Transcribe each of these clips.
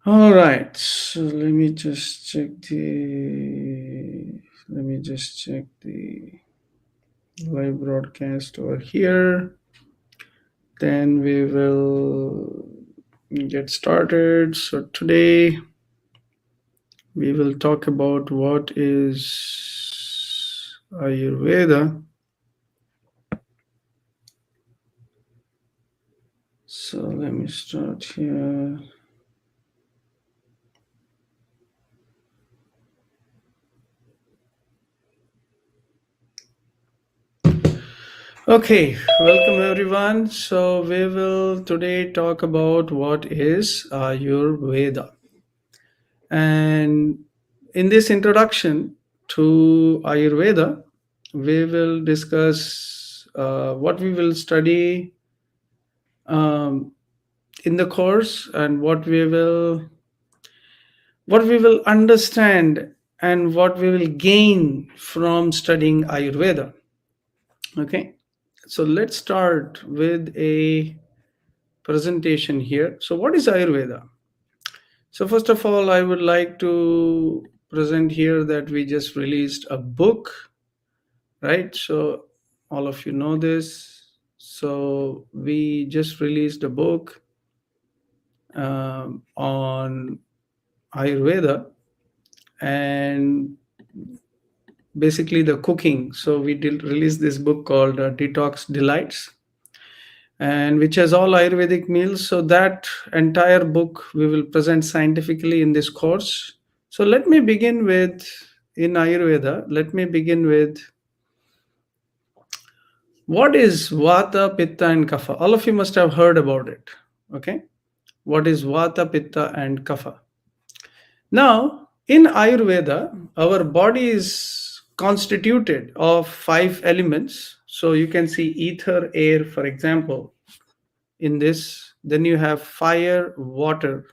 All right, so let me just check the live broadcast over here. Then we will get started. So today we will talk about what is Ayurveda. So let me start here. Okay, welcome everyone. So we will today talk about what is Ayurveda. And in this introduction to Ayurveda, we will discuss what we will study um, in the course and what we will understand and what we will gain from studying Ayurveda. Okay, so let's start with a presentation here. So what is Ayurveda? So first of all, I would like to present here that we just released a book, right? So all of you know this. So we just released a book on Ayurveda and basically the cooking. So we did release this book called Detox Delights, and which has all Ayurvedic meals. So that entire book we will present scientifically in this course. So let me begin with in Ayurveda. Let me begin with what is Vata, Pitta, and Kapha. All of you must have heard about it. Okay, what is Vata, Pitta, and Kapha? Now, in Ayurveda, our body is constituted of 5 elements. So you can see ether, air, for example, in this. Then you have fire, water,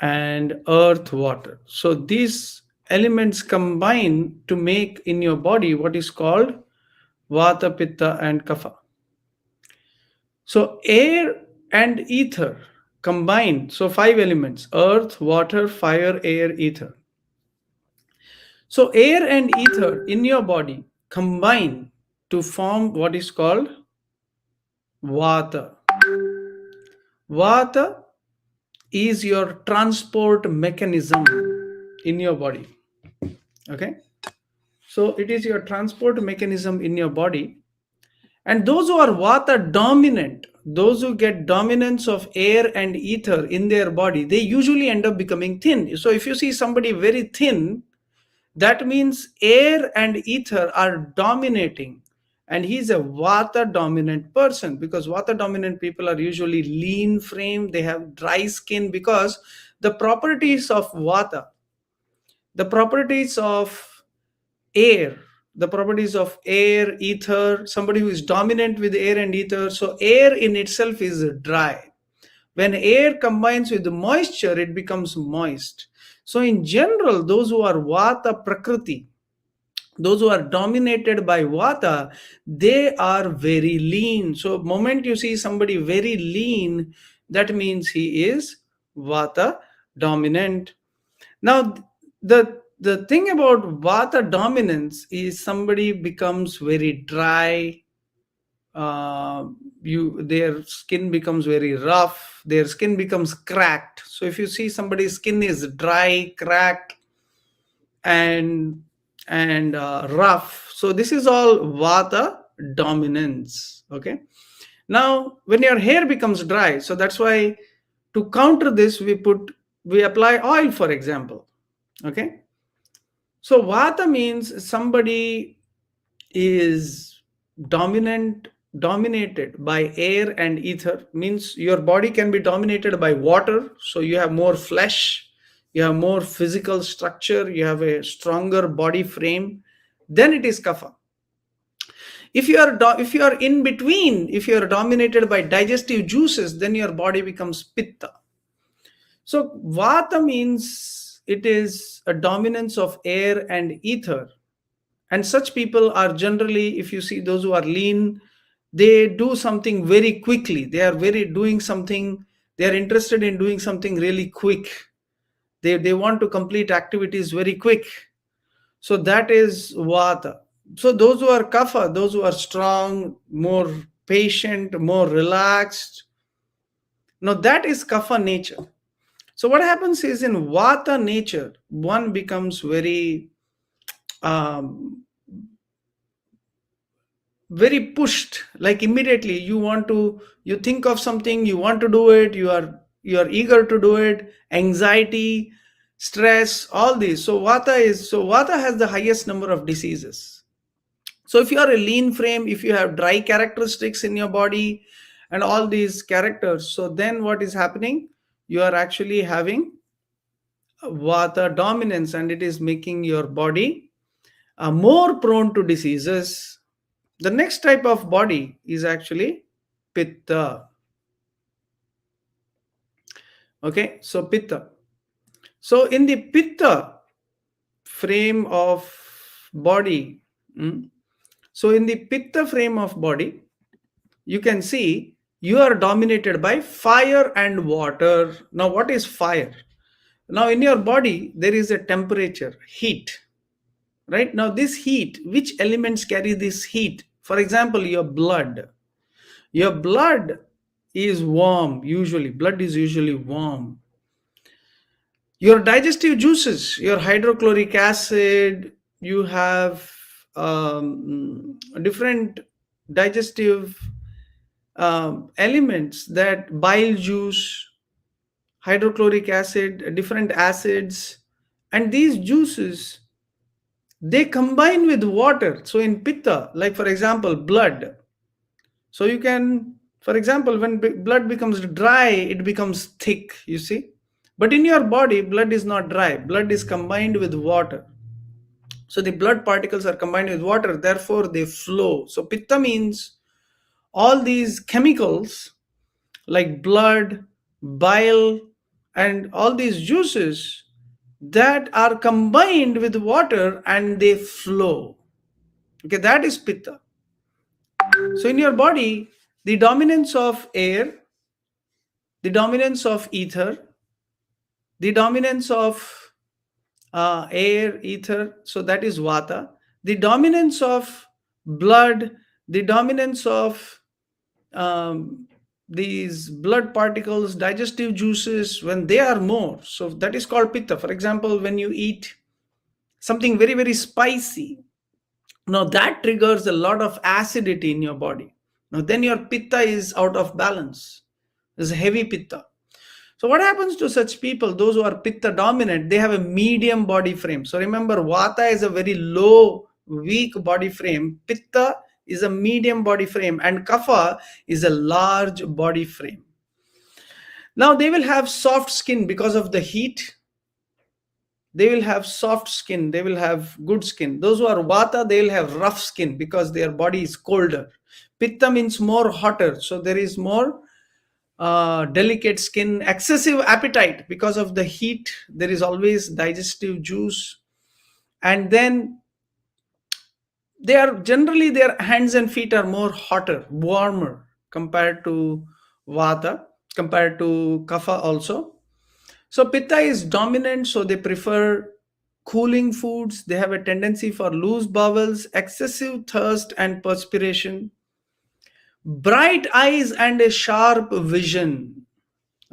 and earth, water. So these elements combine to make in your body what is called Vata, Pitta, and Kapha. So air and ether combine. So 5 elements: earth, water, fire, air, ether. So air and ether in your body combine to form what is called Vata. Vata is your transport mechanism in your body. Okay, so it is your transport mechanism in your body. And those who are Vata dominant, those who get dominance of air and ether in their body, they usually end up becoming thin. So if you see somebody very thin, that means air and ether are dominating, and he's a Vata dominant person, because Vata dominant people are usually lean frame, they have dry skin, because the properties of Vata, the properties of air, the properties of air, ether, somebody who is dominant with air and ether. So air in itself is dry. When air combines with moisture, it becomes moist. So in general, those who are Vata Prakriti, those who are dominated by Vata, they are very lean. So moment you see somebody very lean, that means he is Vata dominant. Now, the thing about Vata dominance is somebody becomes very dry. Their skin becomes very rough. Their skin becomes cracked. So if you see somebody's skin is dry, cracked, and rough, so this is all Vata dominance. Okay. Now, when your hair becomes dry, so that's why to counter this, we apply oil, for example. Okay. So Vata means somebody is dominated by air and ether, means your body can be dominated by water, so you have more flesh, you have more physical structure, you have a stronger body frame. Then it is Kapha. If you are in between, if you are dominated by digestive juices, then your body becomes Pitta. So Vata means it is a dominance of air and ether. And such people are generally, if you see those who are lean, they do something very quickly. They are very doing something They are interested in doing something really quick. They want to complete activities very quick. So that is Vata. So those who are Kapha, those who are strong, more patient, more relaxed, now that is Kapha nature. So what happens is, in Vata nature, one becomes very um, very pushed. Like immediately you think of something, you want to do it, you are eager to do it. Anxiety, stress, all these. So Vata has the highest number of diseases. So if you are a lean frame, if you have dry characteristics in your body and all these characters, so then what is happening? You are actually having Vata dominance, and it is making your body more prone to diseases. The next type of body is actually Pitta. Okay, so Pitta. So in the Pitta frame of body, so in the Pitta frame of body, you can see you are dominated by fire and water. Now, what is fire? Now, in your body, there is a temperature, heat, right? Now, this heat, which elements carry this heat? For example, your blood. Your blood is warm, usually. Blood is usually warm. Your digestive juices, your hydrochloric acid, you have different digestive elements, that bile juice, hydrochloric acid, different acids, and these juices, they combine with water. So in Pitta, like for example, blood. So you can, for example, when blood becomes dry, it becomes thick, you see. But in your body, blood is not dry, blood is combined with water. So the blood particles are combined with water, therefore they flow. So Pitta means all these chemicals like blood, bile, and all these juices that are combined with water and they flow. Okay, that is Pitta. So in your body, the dominance of air, the dominance of ether, the dominance of air, ether, so that is Vata. The dominance of blood, the dominance of um, these blood particles, digestive juices, when they are more, so that is called Pitta. For example, when you eat something very, very spicy, now that triggers a lot of acidity in your body. Now then your Pitta is out of balance. There's a heavy Pitta. So what happens to such people, those who are Pitta dominant, they have a medium body frame. So remember, Vata is a very low, weak body frame. Pitta is a medium body frame, and Kapha is a large body frame. Now they will have soft skin because of the heat. They will have soft skin. They will have good skin. Those who are Vata, they will have rough skin because their body is colder. Pitta means more hotter. So there is more delicate skin, excessive appetite because of the heat. There is always digestive juice, and then they are generally, their hands and feet are more hotter, warmer compared to Vata, compared to Kapha also. So Pitta is dominant, so they prefer cooling foods. They have a tendency for loose bowels, excessive thirst and perspiration, bright eyes, and a sharp vision.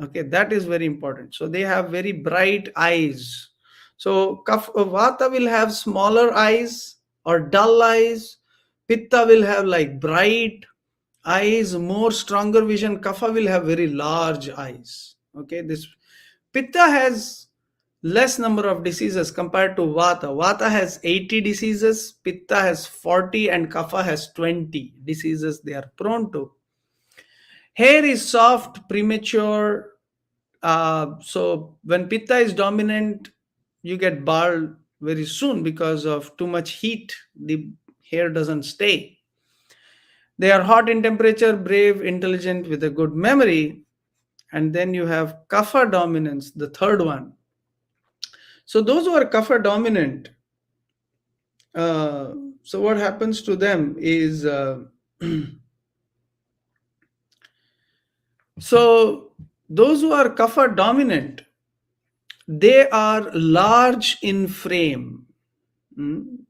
Okay, that is very important. So they have very bright eyes. So Vata will have smaller eyes or dull eyes. Pitta will have like bright eyes, more stronger vision. Kapha will have very large eyes. Okay, this Pitta has less number of diseases compared to Vata. Vata has 80 diseases, Pitta has 40, and Kapha has 20 diseases they are prone to. Hair is soft, premature. So when Pitta is dominant, you get bald very soon because of too much heat. The hair doesn't stay. They are hot in temperature, brave, intelligent, with a good memory. And then you have Kapha dominance, the third one. So those who are Kapha dominant, uh, so what happens to them is so Those who are Kapha dominant, they are large in frame.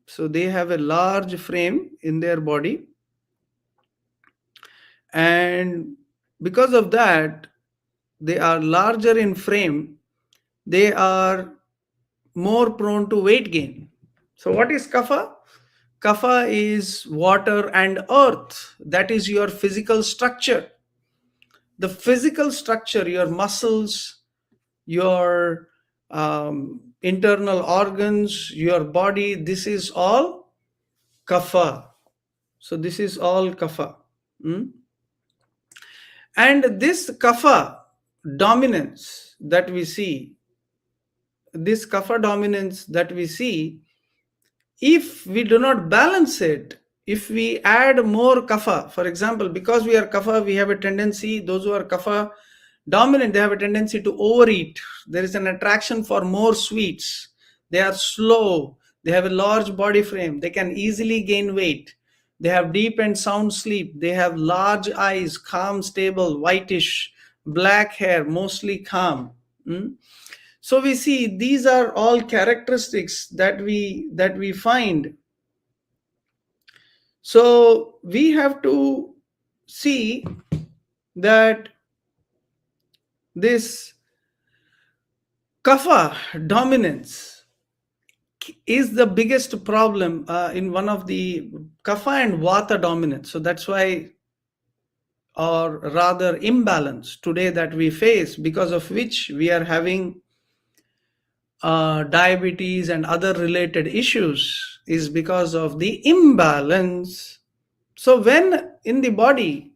So they have a large frame in their body, and because of that, they are larger in frame. They are more prone to weight gain. So what is Kapha? Kapha is water and earth. That is your physical structure. The physical structure, your muscles, your internal organs, your body, this is all Kapha. So this is all Kapha. And this Kapha dominance that we see, this Kapha dominance that we see, if we do not balance it, if we add more Kapha, for example, because we are Kapha, we have a tendency, those who are Kapha dominant, they have a tendency to overeat. There is an attraction for more sweets. They are slow. They have a large body frame. They can easily gain weight. They have deep and sound sleep. They have large eyes, calm, stable, whitish, black hair, mostly calm. So we see these are all characteristics that we find. So we have to see that this Kapha dominance is the biggest problem in one of the Kapha and Vata dominance. So that's why, or rather imbalance today that we face, because of which we are having diabetes and other related issues, is because of the imbalance. So when in the body,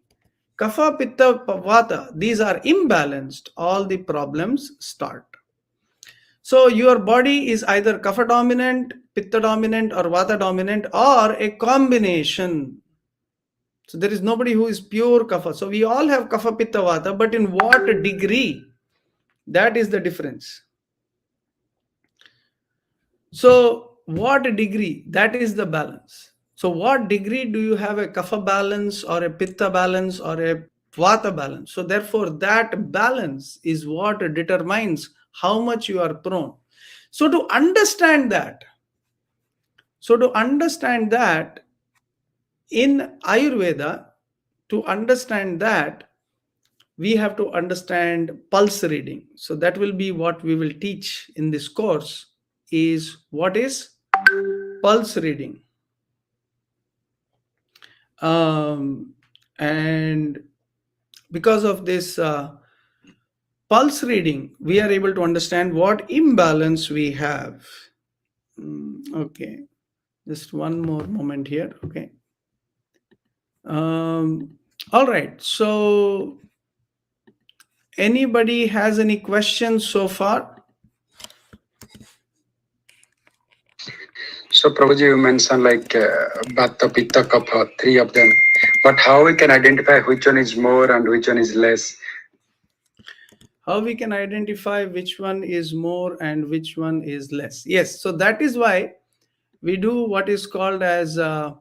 Kapha, Pitta, Vata, these are imbalanced, all the problems start. So your body is either Kapha dominant, Pitta dominant, or Vata dominant, or a combination. So there is nobody who is pure Kapha. So we all have Kapha, Pitta, Vata, but in what degree? That is the difference. So what degree? That is the balance. So what degree do you have a Kapha balance or a Pitta balance or a Vata balance? So therefore that balance is what determines how much you are prone. So to understand that in Ayurveda, to understand that, we have to understand pulse reading. So that will be what we will teach in this course, is what is pulse reading. And because of this pulse reading, we are able to understand what imbalance we have. Okay, just one more moment here. Okay. All right, so anybody has any questions so far? So Prabhuji, you mentioned like Vata, Pitta, Kapha, three of them. But how we can identify which one is more and which one is less? How we can identify which one is more and which one is less? Yes, so that is why we do what is called as the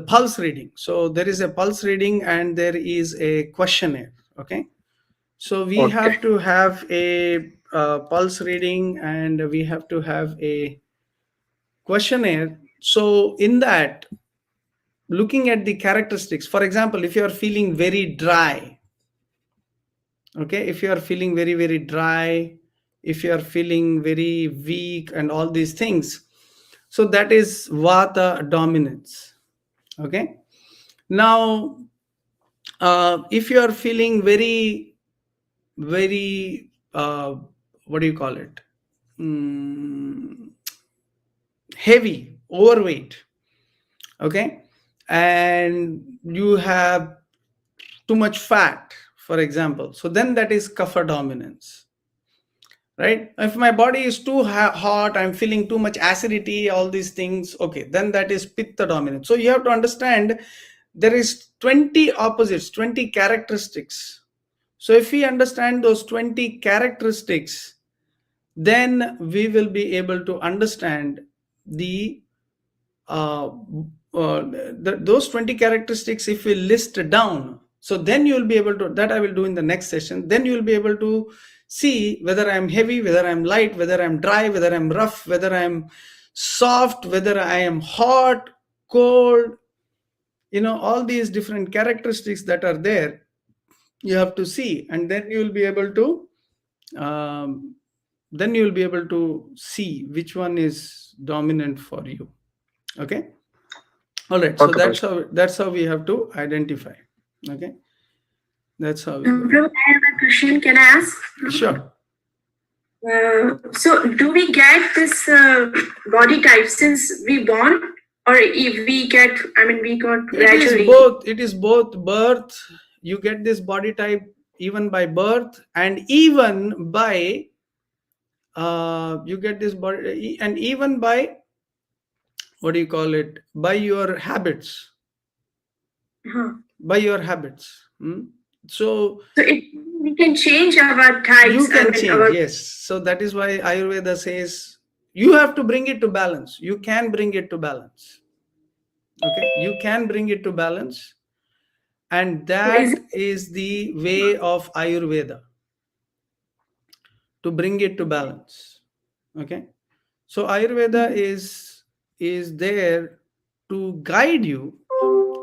pulse reading. So there is a pulse reading and there is a questionnaire. Okay, so we have to have a pulse reading and we have to have a questionnaire. So in that, looking at the characteristics, for example, if you are feeling very dry, okay, if you are feeling very, very dry, if you are feeling very weak and all these things, so that is Vata dominance. Okay, now if you are feeling very, very what do you call it, heavy, overweight, okay, and you have too much fat, for example, so then that is Kapha dominance. Right? If my body is too hot, I'm feeling too much acidity, all these things, okay, then that is Pitta dominance. So you have to understand there is 20 opposites, 20 characteristics. So if we understand those 20 characteristics, then we will be able to understand those 20 characteristics. If we list down, So then you will be able to, that I will do in the next session. Then you will be able to see whether I'm heavy, whether I'm light, whether I'm dry, whether I'm rough, whether I'm soft, whether I am hot, cold, all these different characteristics that are there, you have to see, and then you will be able to see which one is dominant for you. Okay. All right. So Okay, that's how we have to identify. Okay. That's how we go. Prabhu, I have a question. Can I ask? Sure. So do we get this body type since we born, or if we get, we got gradually? It is both birth. You get this body type even by birth, and even by you get this body, and even by, what do you call it, by your habits. By your habits. So we can change our types. You can change, yes. So that is why Ayurveda says you have to bring it to balance. You can bring it to balance. Okay, you can bring it to balance, and that is the way of Ayurveda, to bring it to balance. Okay, so Ayurveda is there to guide you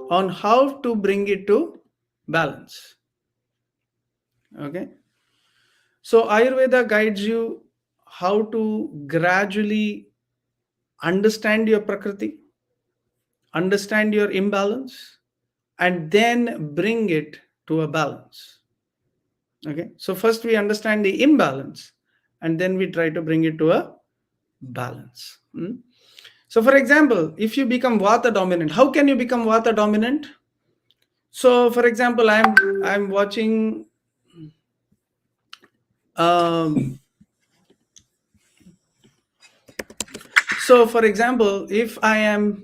on how to bring it to balance. Okay, so Ayurveda guides you how to gradually understand your Prakriti, understand your imbalance, and then bring it to a balance. Okay, so first we understand the imbalance, and then we try to bring it to a balance. So for example, if you become Vata dominant, how can you become Vata dominant? So for example, I'm watching so for example, if I am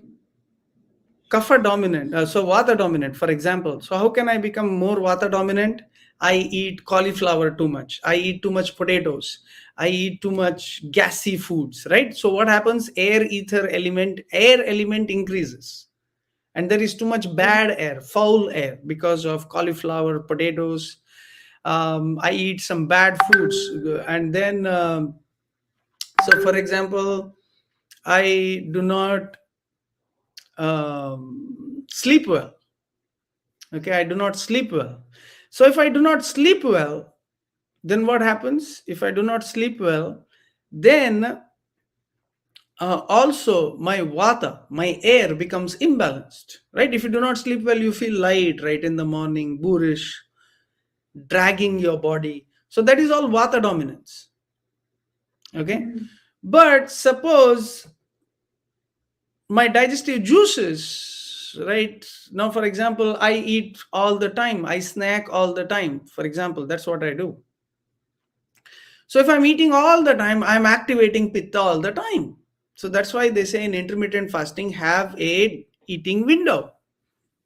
Kapha dominant, so Vata dominant, for example. So how can I become more Vata dominant? I eat cauliflower too much. I eat too much potatoes. I eat too much gassy foods, right? So what happens? Air element increases. And there is too much bad air, foul air, because of cauliflower, potatoes. I eat some bad foods. And then, so for example, I do not sleep well. Okay, I do not sleep well. So if I do not sleep well, then what happens? If I do not sleep well, then also my Vata, my air becomes imbalanced, right? If you do not sleep well, you feel light, right, in the morning, boorish, dragging your body. So that is all Vata dominance. Okay, but suppose my digestive juices, right now, for example, I eat all the time, I snack all the time, for example, that's what I do. So if I'm eating all the time, I'm activating Pitta all the time. So that's why they say in intermittent fasting, have a eating window.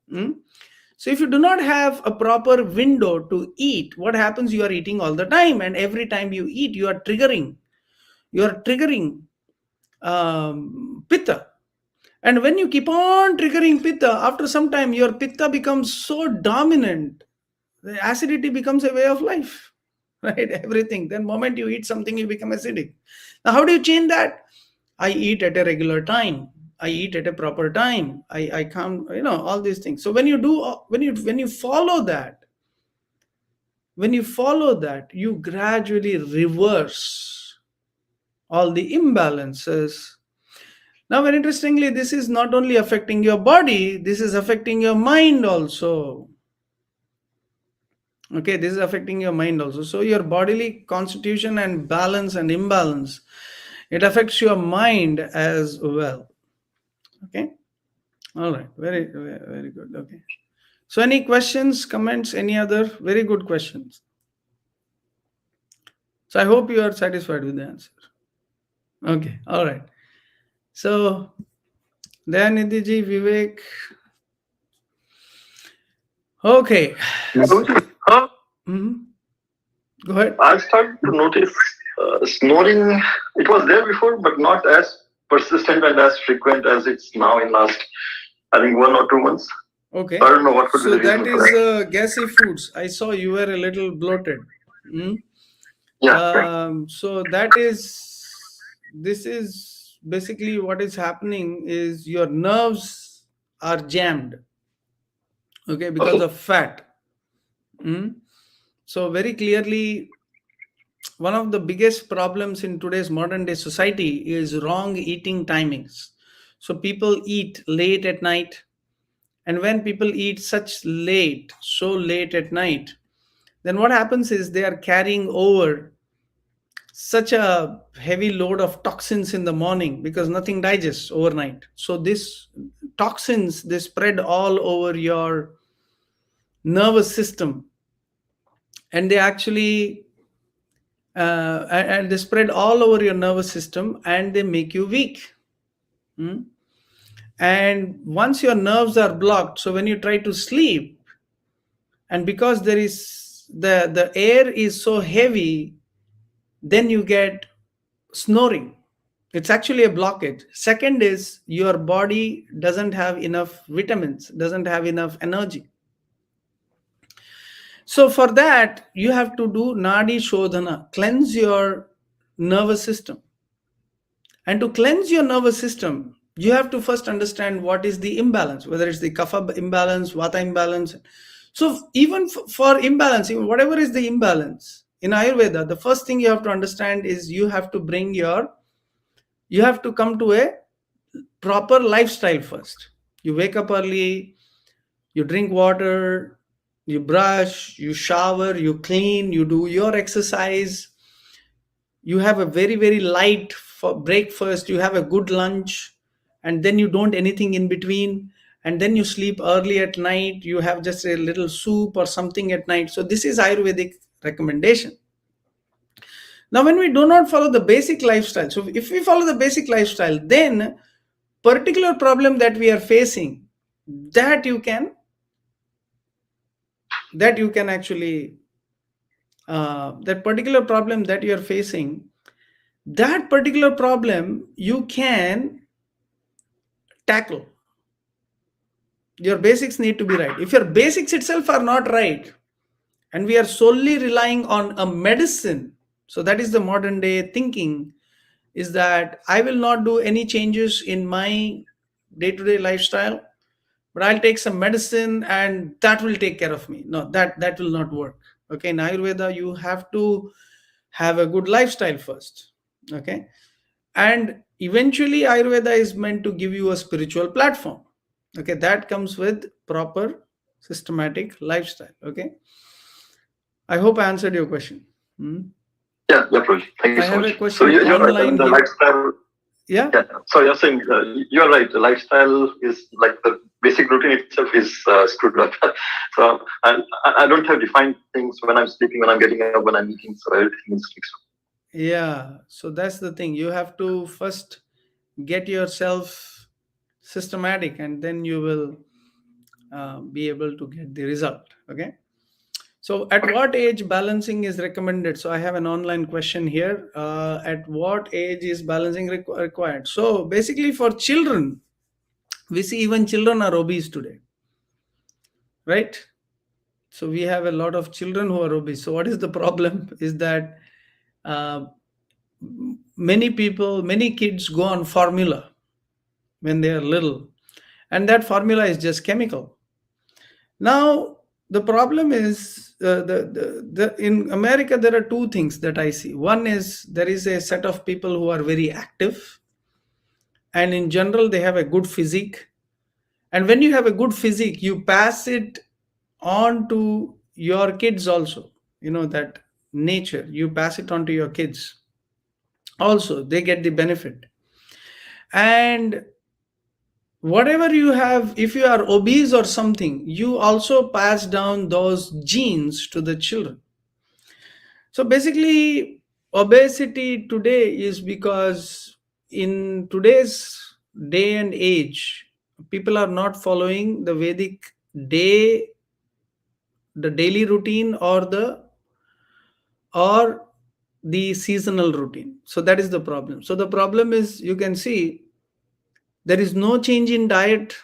So if you do not have a proper window to eat, what happens? You are eating all the time, and every time you eat, you are triggering Pitta. And when you keep on triggering Pitta, after some time, your Pitta becomes so dominant, the acidity becomes a way of life, right? Everything. Then moment you eat something, you become acidic. Now, how do you change that? I eat at a regular time. I eat at a proper time. I come, all these things. So when you follow that, you gradually reverse all the imbalances. Now, very interestingly, this is not only affecting your body, this is affecting your mind also. Okay, this is affecting your mind also. So your bodily constitution and balance and imbalance, it affects your mind as well. Okay. All right. Very, very good. Okay. So any questions, comments, any other? Very good questions. So I hope you are satisfied with the answer. Okay. All right. So Dayanidhi, Vivek. Okay. Go ahead. I started to notice snoring. It was there before, but not as persistent and as frequent as it's now in last, I think, 1 or 2 months. Okay. I don't know what could be So the reason that for is that. gassy foods. I saw you were a little bloated. Mm? Yeah, right. So that is, this is basically what is happening is your nerves are jammed, okay, because Okay. of fat. Mm? So very clearly, one of the biggest problems in today's modern day society is wrong eating timings. So people eat late at night, and when people eat so late at night, then what happens is they are carrying over such a heavy load of toxins in the morning because nothing digests overnight. So this toxins, they spread all over your nervous system, and they actually and they spread all over your nervous system, and they make you weak. Hmm? And once your nerves are blocked, so when you try to sleep, and because there is the air is so heavy, then you get snoring. It's actually a blockage. Second is your body doesn't have enough vitamins, doesn't have enough energy. So for that, you have to do nadi shodhana, cleanse your nervous system. And to cleanse your nervous system, you have to first understand what is the imbalance, whether it's the kapha imbalance, vata imbalance. So even for imbalance, even whatever is the imbalance in Ayurveda, the first thing you have to understand is you have to come to a proper lifestyle first. You wake up early, you drink water, you brush, you shower, you clean, you do your exercise, you have a very very light for breakfast, you have a good lunch, and then you don't anything in between, and then you sleep early at night, you have just a little soup or something at night. So this is Ayurvedic recommendation. Now when we do not follow the basic lifestyle, so if we follow the basic lifestyle, then particular problem that we are facing, that you can actually that particular problem that you are facing, that particular problem you can tackle. Your basics need to be right. If your basics itself are not right, and we are solely relying on a medicine, so that is the modern day thinking, is that I will not do any changes in my day-to-day lifestyle, but I'll take some medicine and that will take care of me. No, that will not work. Okay, in Ayurveda, you have to have a good lifestyle first. Okay, and eventually Ayurveda is meant to give you a spiritual platform. Okay, that comes with proper systematic lifestyle. Okay, I hope I answered your question. Hmm? Yeah, Prabhu. Thank you I so have much. a So question you're right. I mean, online the here. lifestyle. Yeah. Yeah. So you're saying you're right. The lifestyle is like the basic routine itself is screwed up. So I don't have defined things when I'm sleeping, when I'm getting up, when I'm eating. So everything is fixed. Yeah. So that's the thing. You have to first get yourself systematic, and then you will be able to get the result. Okay. So at what age balancing is recommended? So I have an online question here. At what age is balancing required? So basically for children, we see even children are obese today, right? So we have a lot of children who are obese. So what is the problem is that uh, many kids go on formula when they are little, and that formula is just chemical. Now the problem is in America there are two things that I see. One is there is a set of people who are very active, and in general they have a good physique. And when you have a good physique, you pass it on to your kids also. You know that nature, you pass it on to your kids also, they get the benefit. And whatever you have, if you are obese or something, you also pass down those genes to the children. So basically obesity today is because in today's day and age, people are not following the Vedic day, the daily routine, or the seasonal routine. So that is the problem. So the problem is, you can see there is no change in diet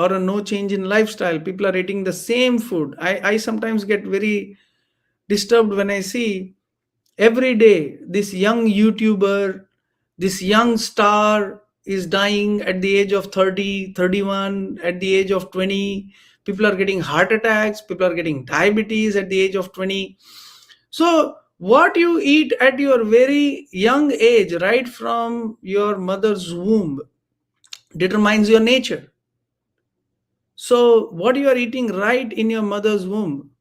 or a no change in lifestyle. People are eating the same food. I sometimes get very disturbed when I see every day this young YouTuber, this young star is dying at the age of 30, 31, at the age of 20. People are getting heart attacks, people are getting diabetes at the age of 20. So what you eat at your very young age, right from your mother's womb, determines your nature. So what you are eating right in your mother's womb,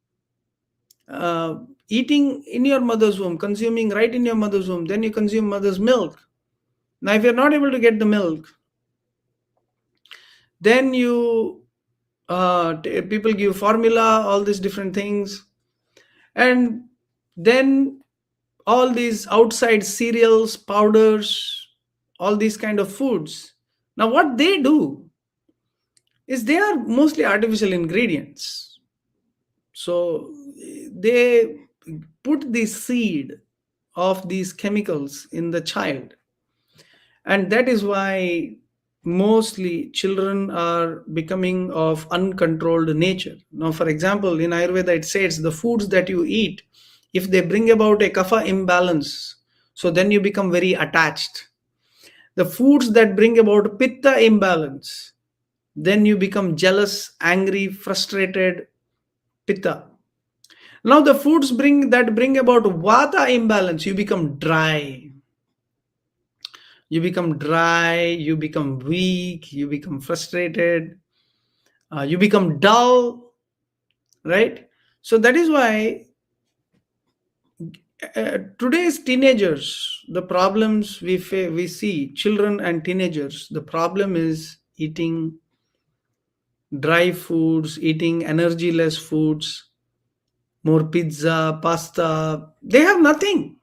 eating in your mother's womb, consuming right in your mother's womb, then you consume mother's milk. Now if you're not able to get the milk, then you people give formula, all these different things, and then all these outside cereals, powders, all these kind of foods. Now what they do is they are mostly artificial ingredients. So they put the seed of these chemicals in the child, and that is why mostly children are becoming of uncontrolled nature. Now for example, in Ayurveda it says the foods that you eat, if they bring about a kapha imbalance, so then you become very attached. The foods that bring about pitta imbalance, then you become jealous, angry, frustrated, pitta. Now the foods that bring about vata imbalance, you become dry. You become dry, you become weak, you become frustrated, you become dull, right? So that is why today's teenagers, the problems we see, children and teenagers, the problem is eating dry foods, eating energyless foods, more pizza, pasta. They have nothing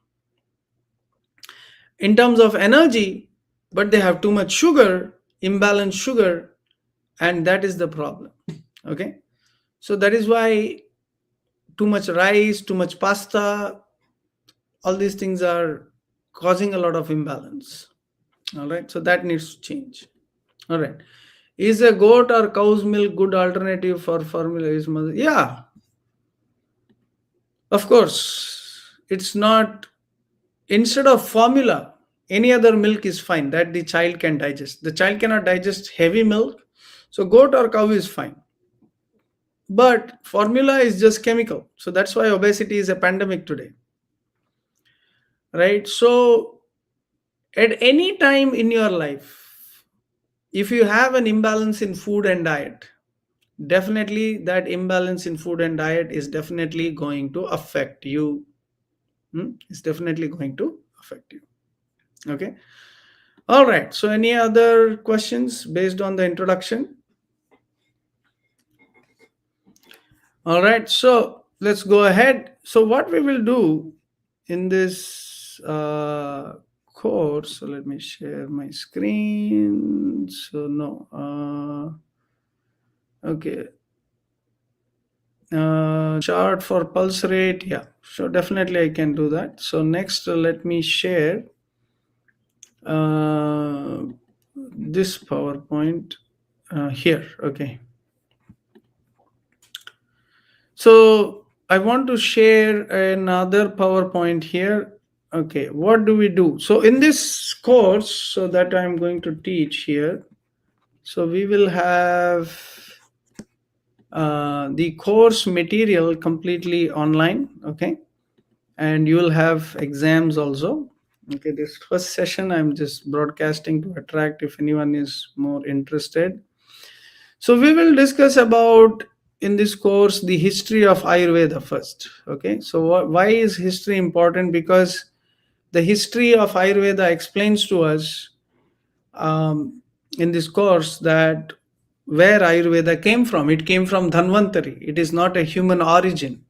in terms of energy, but they have too much sugar, imbalanced sugar, and that is the problem. Okay, so that is why too much rice, too much pasta, all these things are causing a lot of imbalance. All right, so that needs to change. All right, is a goat or cow's milk good alternative for formula? Is mother? Yeah, of course. It's not, instead of formula, any other milk is fine that the child can digest. The child cannot digest heavy milk, so goat or cow is fine. But formula is just chemical, so that's why obesity is a pandemic today, right? So at any time in your life, if you have an imbalance in food and diet, definitely that imbalance in food and diet is definitely going to affect you. It's definitely going to affect you. Okay. All right. So any other questions based on the introduction? All right. So let's go ahead. So what we will do in this course, so let me share my screen. So no. Okay. Chart for pulse rate. Yeah. So definitely I can do that. So next, let me share this PowerPoint here. Okay. So I want to share another PowerPoint here. Okay, what do we do? So in this course, so that I'm going to teach here, so we will have the course material completely online. Okay, and you will have exams also. Okay, this first session I'm just broadcasting to attract if anyone is more interested. So we will discuss about in this course the history of Ayurveda first. Okay, so why is history important? Because the history of Ayurveda explains to us in this course that where Ayurveda came from. It came from Dhanvantari. It is not a human origin.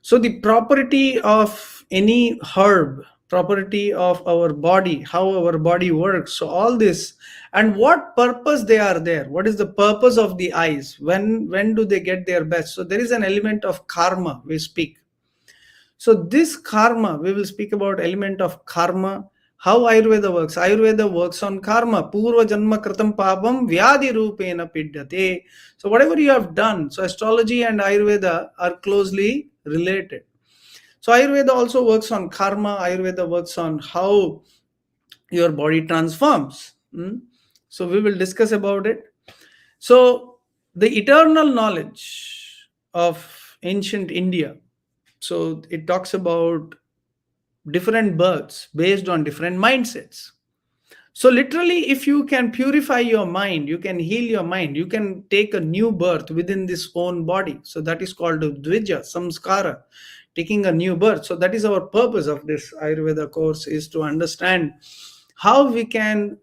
So the property of any herb, property of our body, how our body works, so all this, and what purpose they are there. What is the purpose of the eyes? When do they get their best? So there is an element of karma we speak. So this karma, we will speak about element of karma, How Ayurveda works? Ayurveda works on karma. Purva janma kritam papam vyadi rupena pidyate. So whatever you have done, so astrology and Ayurveda are closely related. So Ayurveda also works on karma. Ayurveda works on how your body transforms. So we will discuss about it. So the eternal knowledge of ancient India. So it talks about different births based on different mindsets. So literally, if you can purify your mind, you can heal your mind, you can take a new birth within this own body. So that is called dvija, samskara, taking a new birth. So that is our purpose of this Ayurveda course, is to understand how we can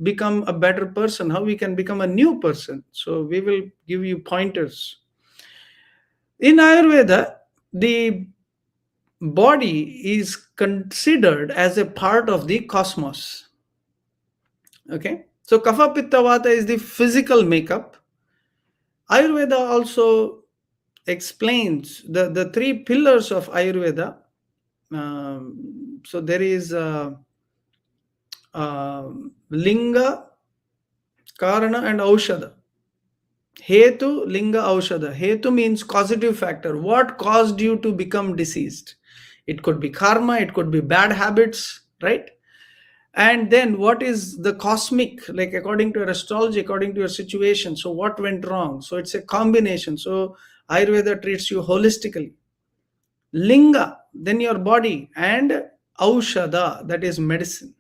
become a better person, how we can become a new person. So we will give you pointers. In Ayurveda, the body is considered as a part of the cosmos. Okay, so Kapha Pitta Vata is the physical makeup. Ayurveda also explains the three pillars of Ayurveda. So there is Linga, Karana, and Aushadha. Hetu, Linga, Aushadha. Hetu means causative factor. What caused you to become diseased? It could be karma, it could be bad habits, right? And then what is the cosmic, like according to your astrology, according to your situation? So what went wrong? So it's a combination. So Ayurveda treats you holistically. Linga, then your body, and Aushadha, that is medicine.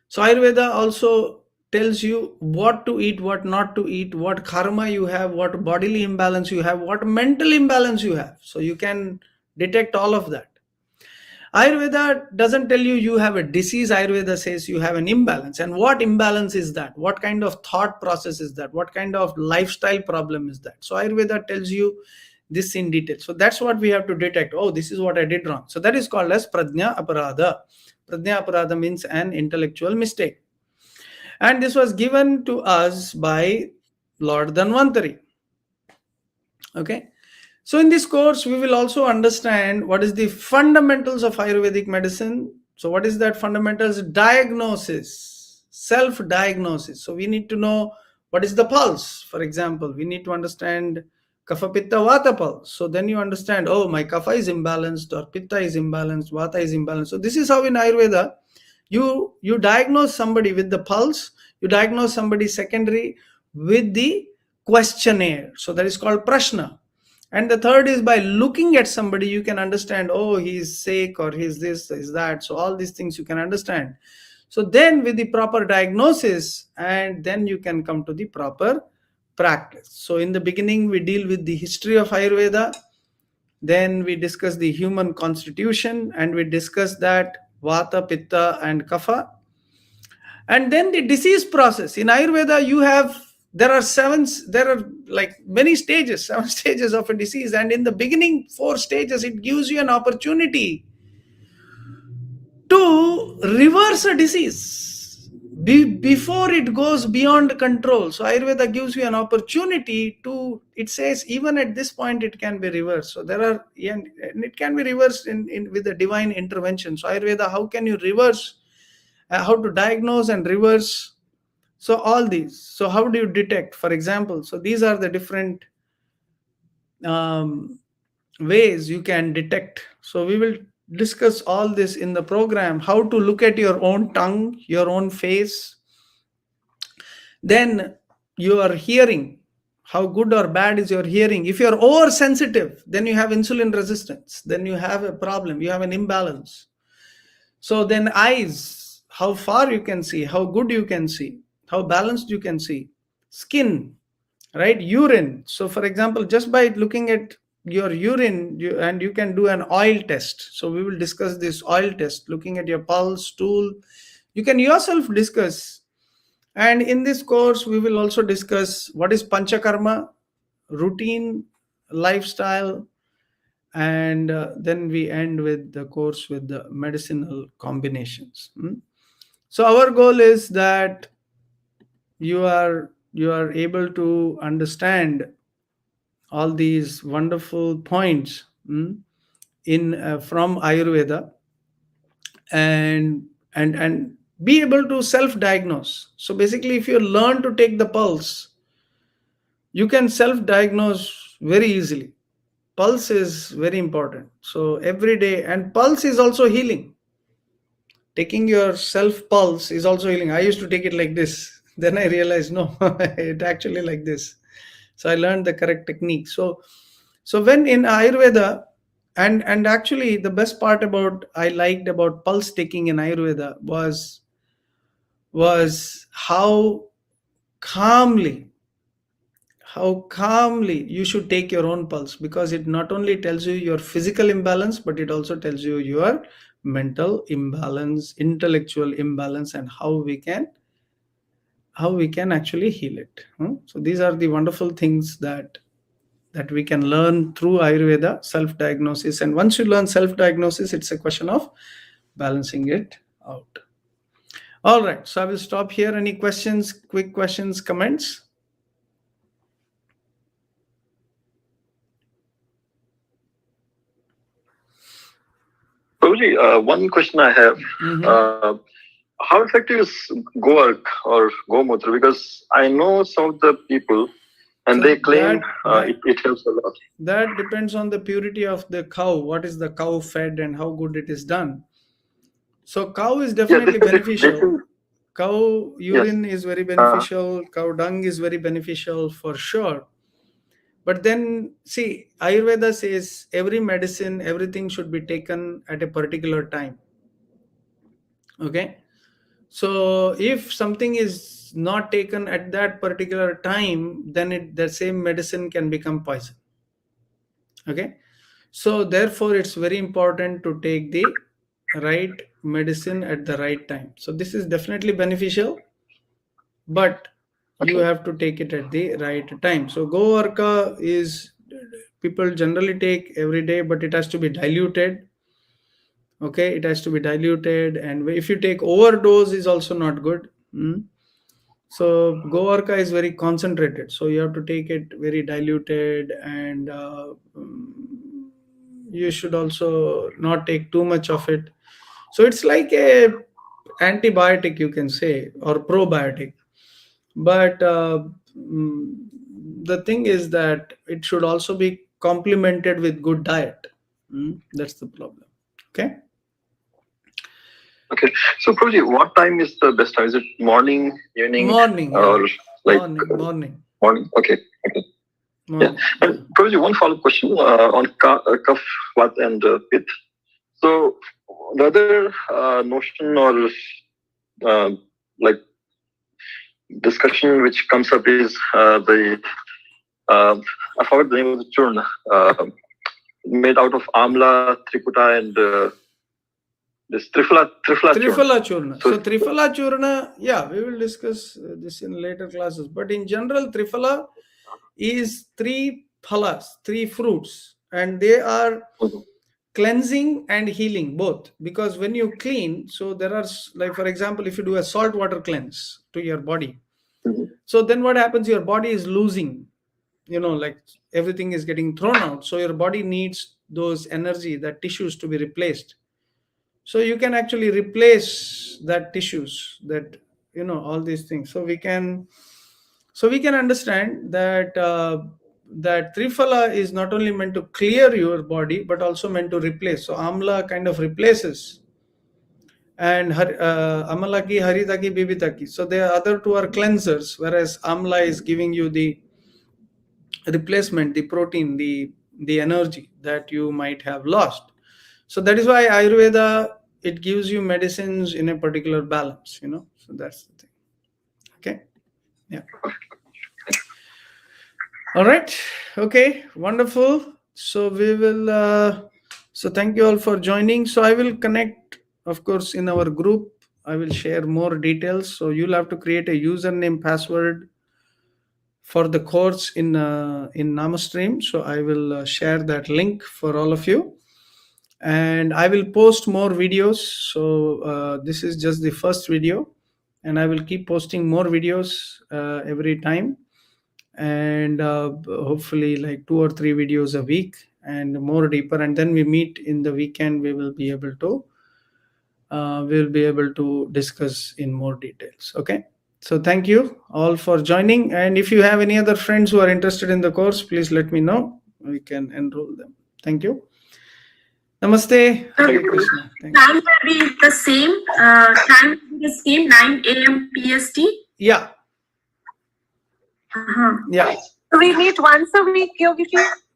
So Ayurveda also tells you what to eat, what not to eat, what karma you have, what bodily imbalance you have, what mental imbalance you have. So you can detect all of that. Ayurveda doesn't tell you you have a disease. Ayurveda says you have an imbalance. And what imbalance is that? What kind of thought process is that? What kind of lifestyle problem is that? So Ayurveda tells you this in detail. So that's what we have to detect. Oh, this is what I did wrong. So that is called as Prajna Aparadha. Prajna Aparadha means an intellectual mistake. And this was given to us by Lord Dhanvantari. Okay. So in this course, we will also understand what is the fundamentals of Ayurvedic medicine. So what is that fundamentals? Diagnosis, self-diagnosis. So we need to know what is the pulse. For example, we need to understand Kapha Pitta Vata pulse. So then you understand, oh, my Kapha is imbalanced, or Pitta is imbalanced, Vata is imbalanced. So this is how in Ayurveda, you diagnose somebody with the pulse, you diagnose somebody secondary with the questionnaire. So that is called prashna. And the third is by looking at somebody, you can understand, oh, he's sick, or he's this, is that. So all these things you can understand. So then with the proper diagnosis, and then you can come to the proper practice. So in the beginning, we deal with the history of Ayurveda. Then we discuss the human constitution, and we discuss that Vata, Pitta, and Kapha. And then the disease process. In Ayurveda, there are like many stages, 7 stages of a disease. And in the beginning 4 stages, it gives you an opportunity to reverse a disease before it goes beyond control. So Ayurveda gives you an opportunity to, it says even at this point it can be reversed. So and it can be reversed with a divine intervention. So Ayurveda, how can you reverse, how to diagnose and reverse? So all these. So how do you detect, for example? So these are the different ways you can detect. So we will discuss all this in the program, how to look at your own tongue, your own face. Then your hearing, how good or bad is your hearing. If you're oversensitive, then you have insulin resistance, then you have a problem, you have an imbalance. So then eyes, how far you can see, how good you can see, how balanced you can see. Skin, right? Urine. So for example, just by looking at your urine, you can do an oil test. So we will discuss this oil test, looking at your pulse, stool. You can yourself discuss. And in this course, we will also discuss what is panchakarma, routine, lifestyle, and then we end with the course with the medicinal combinations. So our goal is that you are able to understand all these wonderful points in from Ayurveda, and be able to self-diagnose. So basically, if you learn to take the pulse, you can self-diagnose very easily. Pulse is very important. So every day, and pulse is also healing. Taking your self pulse is also healing. I used to take it like this. Then I realized no, it actually like this. So I learned the correct technique. So when in Ayurveda, and actually the best part about I liked about pulse taking in Ayurveda was calmly how calmly you should take your own pulse, because it not only tells you your physical imbalance, but it also tells you your mental imbalance, intellectual imbalance, and how we can actually heal it. So these are the wonderful things that we can learn through Ayurveda, self-diagnosis. And once you learn self-diagnosis, it's a question of balancing it out. All right, so I will stop here. Any questions, quick questions, comments? Prabhuji, one question I have. How effective is Goark or Gomutra? Because I know some of the people and So they claim that it helps a lot. that depends on the purity of the cow. What is the cow fed and how good it is done. So cow is definitely beneficial. Cow urine is very beneficial. Cow dung is very beneficial for sure. But then see, Ayurveda says every medicine, everything should be taken at a particular time. Okay. So if something is not taken at that particular time, then the same medicine can become poison. Okay. So therefore, it's very important to take the right medicine at the right time. So this is definitely beneficial, but you have to take it at the right time. So Goarka is people generally take every day, but it has to be diluted. Okay, it has to be diluted, and if you take overdose, is also not good. So Goarka is very concentrated, so you have to take it very diluted, and you should also not take too much of it. So it's like a antibiotic, you can say, or probiotic. But the thing is that it should also be complemented with good diet. That's the problem. Okay. Okay. So Prabhuji, what time is the best time? Is it morning, evening, Morning, or like morning? Morning. Okay. Okay. Morning. Yeah. And Prabhuji, one follow-up question on Kapha, Vata, and Pitta. So the other notion or like discussion which comes up is I forgot the name of the churna made out of amla, triputa, and this trifala churna. So trifala churna, yeah, we will discuss this in later classes. But in general, trifala is 3 phalas, 3 fruits, and they are cleansing and healing both. Because when you clean, so there are, like for example, if you do a salt water cleanse to your body, so then what happens? Your body is losing, like everything is getting thrown out. So your body needs those energy, that tissues to be replaced. So you can actually replace that tissues, that all these things. So we can understand that that trifala is not only meant to clear your body, but also meant to replace. So amla kind of replaces, and amalaki, haritaki, bibitaki. So the other two are cleansers, whereas amla is giving you the replacement, the protein, the energy that you might have lost. So that is why Ayurveda, it gives you medicines in a particular balance, so that's the thing. Okay. Yeah. All right. Okay. Wonderful. So we will so thank you all for joining. So I will connect, of course, in our group. I will share more details. So you'll have to create a username, password for the course in NamaStream. So I will share that link for all of you, and I will post more videos. So this is just the first video, and I will keep posting more videos every time, and hopefully like 2 or 3 videos a week and more deeper. And then we meet in the weekend. We will be able to we'll be able to discuss in more details. Okay. So thank you all for joining. And if you have any other friends who are interested in the course, please let me know. We can enroll them. Thank you. Namaste. Hare Krishna. Thank you. Time will be the same. Time will be the same. 9 a.m. PST. Yeah. Uh-huh. Yeah. So we meet once a week, Yogi?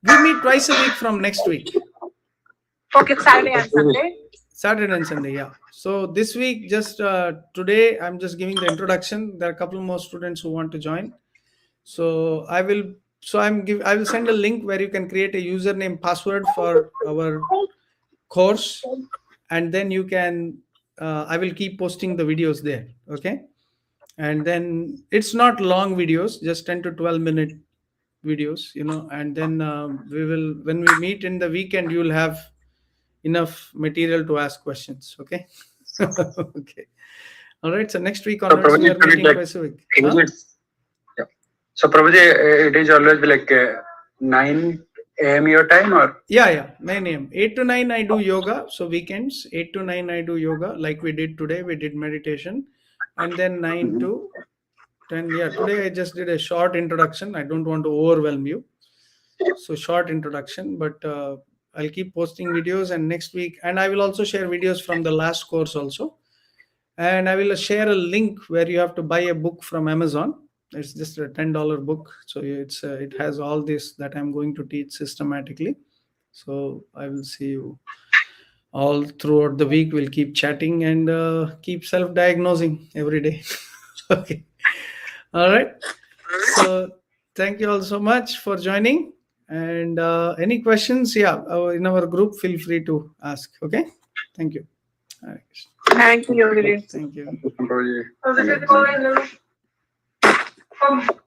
We meet twice a week from next week. Okay, Saturday and Sunday. Saturday and Sunday, yeah. So this week, just today, I'm just giving the introduction. There are a couple more students who want to join. So I will send a link where you can create a username password for our course, and then you can. I will keep posting the videos there. Okay, and then it's not long videos, just 10 to 12-minute videos, and then when we meet in the weekend, you'll have enough material to ask questions. Okay. Okay. All right. So next week onwards, we are meeting twice a week. Huh? Yeah. So Prabhuji, it is always like 9 a.m. your time, or? Yeah. 9 a.m. 8 to 9 I do yoga. So weekends, 8 to 9 I do yoga, like we did today. We did meditation, and then 9 to 10. Yeah. Today I just did a short introduction. I don't want to overwhelm you. So short introduction, but I'll keep posting videos, and next week, and I will also share videos from the last course also. And I will share a link where you have to buy a book from Amazon. It's just a $10 book. So it has all this that I'm going to teach systematically. So I will see you all throughout the week. We'll keep chatting and keep self-diagnosing every day. Okay. All right. So thank you all so much for joining. And any questions, in our group, feel free to ask. Okay. Thank you. Hare Krishna. Thank you, Yogi. Thank you. Prabhuji. So this is going